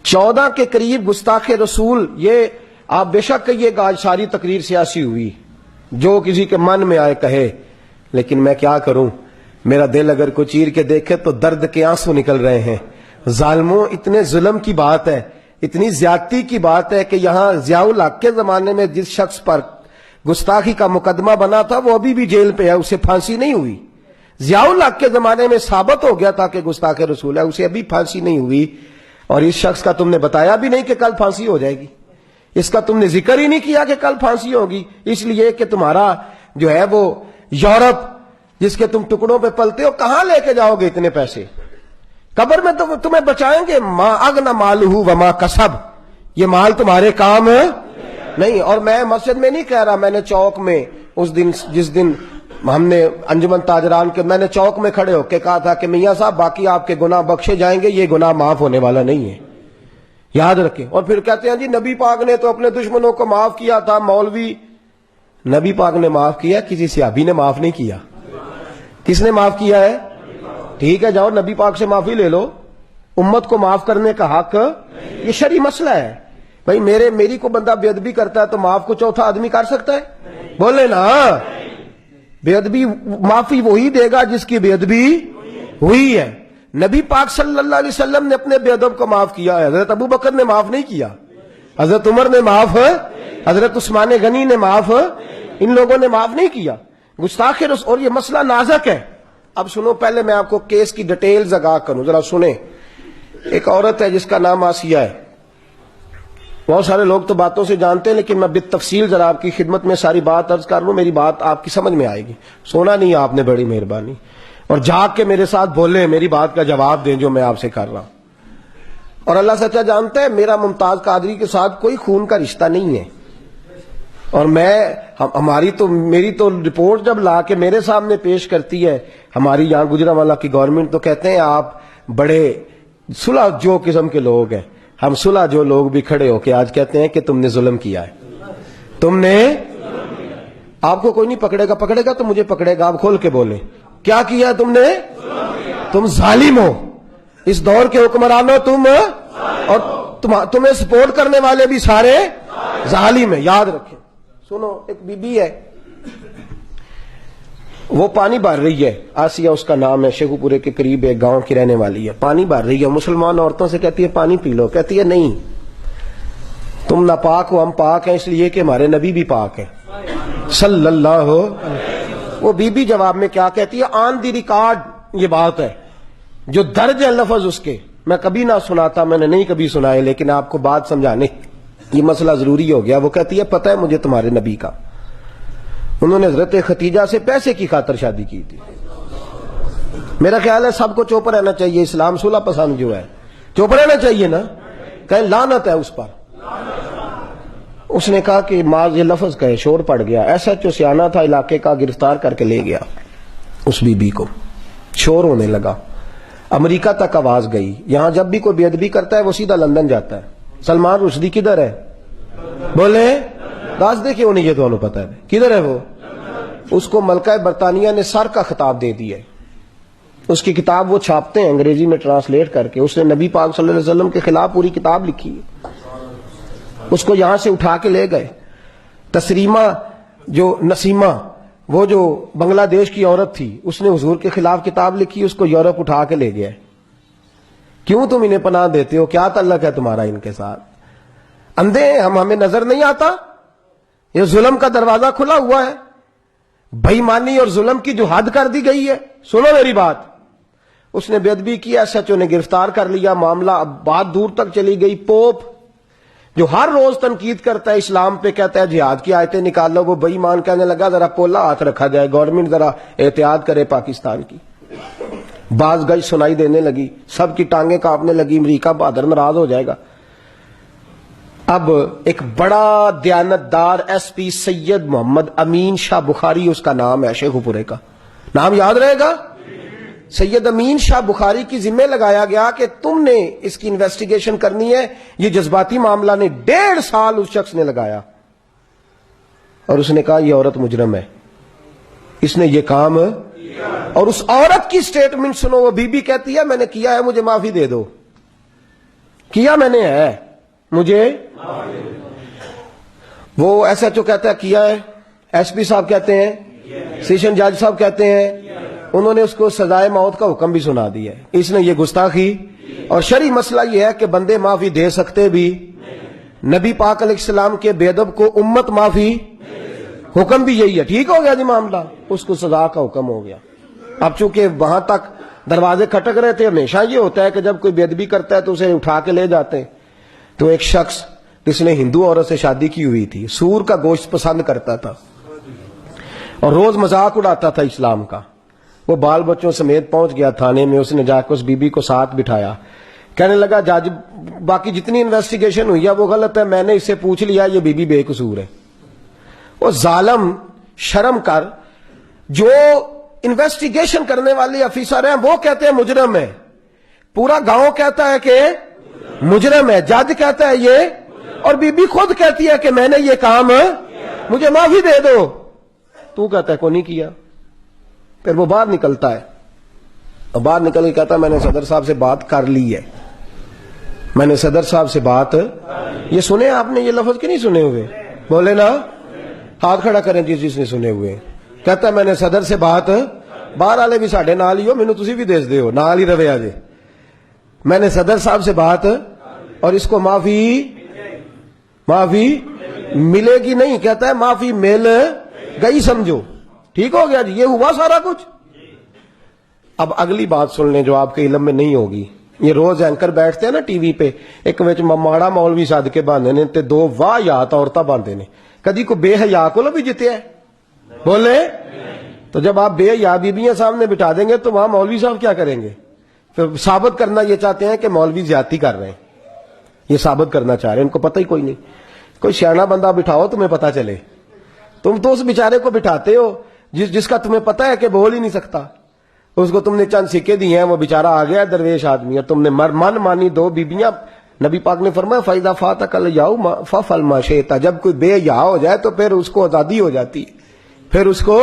14 کے قریب گستاخ رسول، یہ آپ بے شک کہیے گا آج ساری تقریر سیاسی ہوئی، جو کسی کے من میں آئے کہے، لیکن میں کیا کروں، میرا دل اگر کوئی چیر کے دیکھے تو درد کے آنسو نکل رہے ہیں۔ ظالموں، اتنے ظلم کی بات ہے، اتنی زیادتی کی بات ہے کہ یہاں ضیاء الحق کے زمانے میں جس شخص پر گستاخی کا مقدمہ بنا تھا وہ ابھی بھی جیل پہ ہے، اسے پھانسی نہیں ہوئی۔ ضیاء الحق کے زمانے میں ثابت ہو گیا تھا کہ گستاخ رسول ہے، اسے ابھی پھانسی نہیں ہوئی، اور اس شخص کا تم نے بتایا بھی نہیں کہ کل پھانسی ہو جائے گی، اس کا تم نے ذکر ہی نہیں کیا کہ کل پھانسی ہوگی، اس لیے کہ تمہارا جو ہے وہ یورپ جس کے تم ٹکڑوں پہ پلتے ہو، کہاں لے کے جاؤ گے اتنے پیسے؟ قبر میں تو تمہیں بچائیں گے، ما اغنى مالہ وما کسب، یہ مال تمہارے کام ہے نہیں۔ اور میں مسجد میں نہیں کہہ رہا، میں نے چوک میں اس دن جس دن ہم نے انجمن تاجران کے، میں نے چوک میں کھڑے ہو کے کہا تھا کہ میاں صاحب باقی آپ کے گناہ بخشے جائیں گے، یہ گناہ معاف ہونے والا نہیں ہے، یاد رکھیں۔ اور پھر کہتے ہیں جی نبی پاک نے تو اپنے دشمنوں کو معاف کیا تھا، مولوی، نبی پاک نے معاف کیا، کسی صحابی نے معاف نہیں کیا۔ کس نے معاف کیا ہے؟ ٹھیک ہے، جاؤ نبی پاک سے معافی لے لو، امت کو معاف کرنے کا حق، یہ شرعی مسئلہ ہے بھائی۔ میری کو بندہ بے ادبی کرتا ہے تو معاف کو چوتھا آدمی کر سکتا ہے؟ بولے نا، بے ادبی معافی وہی دے گا جس کی بے ادبی ہوئی ہے۔ نبی پاک صلی اللہ علیہ وسلم نے اپنے بے ادب کو معاف کیا ہے، حضرت ابو بکر نے معاف نہیں کیا، حضرت عمر نے معاف، حضرت عثمان غنی نے معاف، ان لوگوں نے معاف نہیں کیا۔ گستاخ رسول، اور یہ مسئلہ نازک ہے۔ اب سنو، پہلے میں آپ کو کیس کی ڈیٹیلز آگاہ کروں، ذرا سنیں۔ ایک عورت ہے جس کا نام آسیہ ہے، بہت سارے لوگ تو باتوں سے جانتے ہیں، لیکن میں بالتفصیل ذرا آپ کی خدمت میں ساری بات عرض کر لوں، میری بات آپ کی سمجھ میں آئے گی۔ سونا نہیں آپ نے، بڑی مہربانی، اور جاگ کے میرے ساتھ بولیں، میری بات کا جواب دیں جو میں آپ سے کر رہا ہوں۔ اور اللہ سچا جانتا ہے میرا ممتاز قادری کے ساتھ کوئی خون کا رشتہ نہیں ہے، اور میری تو رپورٹ جب لا کے میرے سامنے پیش کرتی ہے ہماری یہاں گجرانوالہ کی گورنمنٹ، تو کہتے ہیں آپ بڑے صلح جو قسم کے لوگ ہیں، ہم صلح جو لوگ بھی کھڑے ہو کے آج کہتے ہیں کہ تم نے ظلم کیا ہے، تم نے، آپ کو کوئی نہیں پکڑے گا تو مجھے پکڑے گا، آپ کھول کے بولیں کیا کیا تم نے؟ تم ظالم ہو، اس دور کے حکمرانوں تم، اور تمہیں سپورٹ کرنے والے بھی سارے ظالم ہیں، یاد رکھیں۔ سنو، ایک بی بی ہے، وہ پانی بھر رہی ہے، آسیہ اس کا نام ہے، شیخو پورے کے قریب ایک گاؤں کی رہنے والی ہے، پانی بھر رہی ہے، مسلمان عورتوں سے کہتی ہے پانی پی لو، کہتی ہے نہیں، تم ناپاک ہو، ہم پاک ہیں، اس لیے کہ ہمارے نبی بھی پاک ہیں صلی اللہ ہو۔ وہ بی بی جواب میں کیا کہتی ہے؟ آن دی ریکارڈ یہ بات ہے، جو درج ہے لفظ اس کے، میں کبھی نہ سناتا، میں نے نہیں کبھی سنائے، لیکن آپ کو بات سمجھانے یہ مسئلہ ضروری ہو گیا۔ وہ کہتی ہے پتہ ہے مجھے تمہارے نبی کا، انہوں نے حضرت ختیجہ سے پیسے کی خاطر شادی کی تھی۔ میرا خیال ہے سب کو چوپ رہنا چاہیے، اسلام صلح پسند جو ہے، چوپ رہنا چاہیے نا، کہیں لعنت ہے اس پر۔ اس نے کہا کہ معاذ یہ لفظ کہے، شور پڑ گیا، ایسا جو سیانہ تھا علاقے کا، گرفتار کر کے لے گیا اس بی بی کو، شور ہونے لگا، امریکہ تک آواز گئی۔ یہاں جب بھی کوئی بے ادبی کرتا ہے وہ سیدھا لندن جاتا ہے۔ سلمان رشدی کدھر ہے؟ بولے داس دے کیوں نہیں، یہ تو انہوں پتا ہے کدھر ہے وہ؟ اس کو ملکہ برطانیہ نے سر کا خطاب دے دیا ہے، اس کی کتاب وہ چھاپتے ہیں انگریزی میں ٹرانسلیٹ کر کے، اس نے نبی پاک صلی اللہ علیہ وسلم کے خلاف پوری کتاب لکھی ہے، اس کو یہاں سے اٹھا کے لے گئے۔ تسریمہ جو نسیمہ، وہ جو بنگلہ دیش کی عورت تھی، اس نے حضور کے خلاف کتاب لکھی، اس کو یورپ اٹھا کے لے گیا۔ کیوں تم انہیں پناہ دیتے ہو؟ کیا تعلق ہے تمہارا ان کے ساتھ؟ اندھے ہیں ہم، ہمیں نظر نہیں آتا؟ یہ ظلم کا دروازہ کھلا ہوا ہے، بے ایمانی اور ظلم کی جو حد کر دی گئی ہے۔ سنو میری بات، اس نے بے ادبی کی، ایس ایچ او نے گرفتار کر لیا، معاملہ اب بات دور تک چلی گئی۔ پوپ جو ہر روز تنقید کرتا ہے اسلام پہ، کہتا ہے جہاد کی آیتیں نکال لو، وہ بے ایمان کہنے لگا ذرا پولا ہاتھ رکھا جائے، گورنمنٹ ذرا احتیاط کرے پاکستان کی۔ باز گئی سنائی دینے لگی، سب کی ٹانگیں کانپنے لگی، امریکہ بہادر ناراض ہو جائے گا۔ اب ایک بڑا دیانتدار ایس پی سید محمد امین شاہ بخاری اس کا نام ہے، شیخو پورے کا نام یاد رہے گا۔ سید امین شاہ بخاری کی ذمہ لگایا گیا کہ تم نے اس کی انویسٹیگیشن کرنی ہے، یہ جذباتی معاملہ نے 1.5 سال اس شخص نے لگایا، اور اس نے کہا یہ عورت مجرم ہے، اس نے یہ کام، اور اس عورت کی سٹیٹمنٹ سنو، وہ بی بی کہتی ہے میں نے کیا ہے، مجھے معافی دے دو۔ کیا میں نے ہے مجھے وہ ایس ایچ او کہتا ہے کیا ہے, ایس پی صاحب کہتے ہیں, سیشن جج صاحب کہتے ہیں, انہوں نے اس کو سزائے موت کا حکم بھی سنا دیا ہے. اس نے یہ گستاخی. اور شرعی مسئلہ یہ ہے کہ بندے معافی دے سکتے بھی, نبی پاک علیہ السلام کے بے ادب کو امت معافی, حکم بھی یہی ہے. ٹھیک ہو گیا جی معاملہ, اس کو سزا کا حکم ہو گیا. اب چونکہ وہاں تک دروازے کھٹک رہے تھے, ہمیشہ یہ ہوتا ہے کہ جب کوئی بے ادبی کرتا ہے تو اسے اٹھا کے لے جاتے ہیں. تو ایک شخص جس نے ہندو عورت سے شادی کی ہوئی تھی, سور کا گوشت پسند کرتا تھا اور روز مذاق اڑاتا تھا اسلام کا, وہ بال بچوں سمیت پہنچ گیا تھانے میں. اس نے جا کے اس بی بی کو ساتھ بٹھایا, کہنے لگا جج باقی جتنی انویسٹیگیشن ہوئی ہے وہ غلط ہے, میں نے اس سے پوچھ لیا یہ بی بی بے قصور ہے. وہ ظالم, شرم کر, جو انویسٹیگیشن کرنے والے افیسر ہیں وہ کہتے ہیں مجرم ہے, پورا گاؤں کہتا ہے کہ مجرم ہے, جج کہتا ہے یہ, اور بی بی خود کہتی ہے کہ میں نے یہ کام, مجھے معافی دے دو. تو کہتا ہے کو نہیں کیا. پھر وہ باہر نکلتا ہے, اور باہر نکل کے کہتا ہے میں نے صدر صاحب سے بات کر لی ہے, میں نے صدر صاحب سے بات. یہ سنے آپ نے یہ لفظ کہ نہیں سنے ہوئے؟ بولے نا, ہاتھ کھڑا کریں جس نے سنے ہوئے. کہتا ہے میں نے صدر سے بات, باہر والے بھی ساڈے نال ہی ہو, مینوں تسی بھی دس دیو, نال ہی روے آجے. میں نے صدر صاحب سے بات, اور اس کو معافی ملے گی نہیں. کہتا ہے معافی مل گئی سمجھو. ٹھیک ہو گیا جی, یہ ہوا سارا کچھ. اب اگلی بات سن لیں جو آپ کے علم میں نہیں ہوگی. یہ روز اینکر بیٹھتے ہیں نا ٹی وی پہ, ایک وچ ماڑا مولوی سد کے باندھے نے تے دو واہ یات عورتاں باندھے نے. کدی کو بے حیا کو بھی جتیا ہے؟ بولے. تو جب آپ بے حیا بیبیاں سامنے بٹھا دیں گے تو وہاں مولوی صاحب کیا کریں گے؟ پھر ثابت کرنا یہ چاہتے ہیں کہ مولوی زیادتی کر رہے ہیں, یہ ثابت کرنا چاہ رہے ہیں. ان کو پتہ ہی کوئی نہیں. کوئی سیاںا بندہ بٹھاؤ تمہیں پتہ چلے. تم تو اس بیچارے کو بٹھاتے ہو جس کا تمہیں پتہ ہے کہ بول ہی نہیں سکتا. اس کو تم نے چند سکے دیے ہیں, وہ بیچارہ آ گیا درویش آدمی, اور تم نے من مانی دو بیبیاں. نبی پاک نے فرمایا فَإِذَا فَاتَكَ الْيَوْمَ فَافْعَلْ مَا شِئْتَ, جب کوئی بے حیا ہو جائے تو پھر اس کو آزادی ہو جاتی, پھر اس کو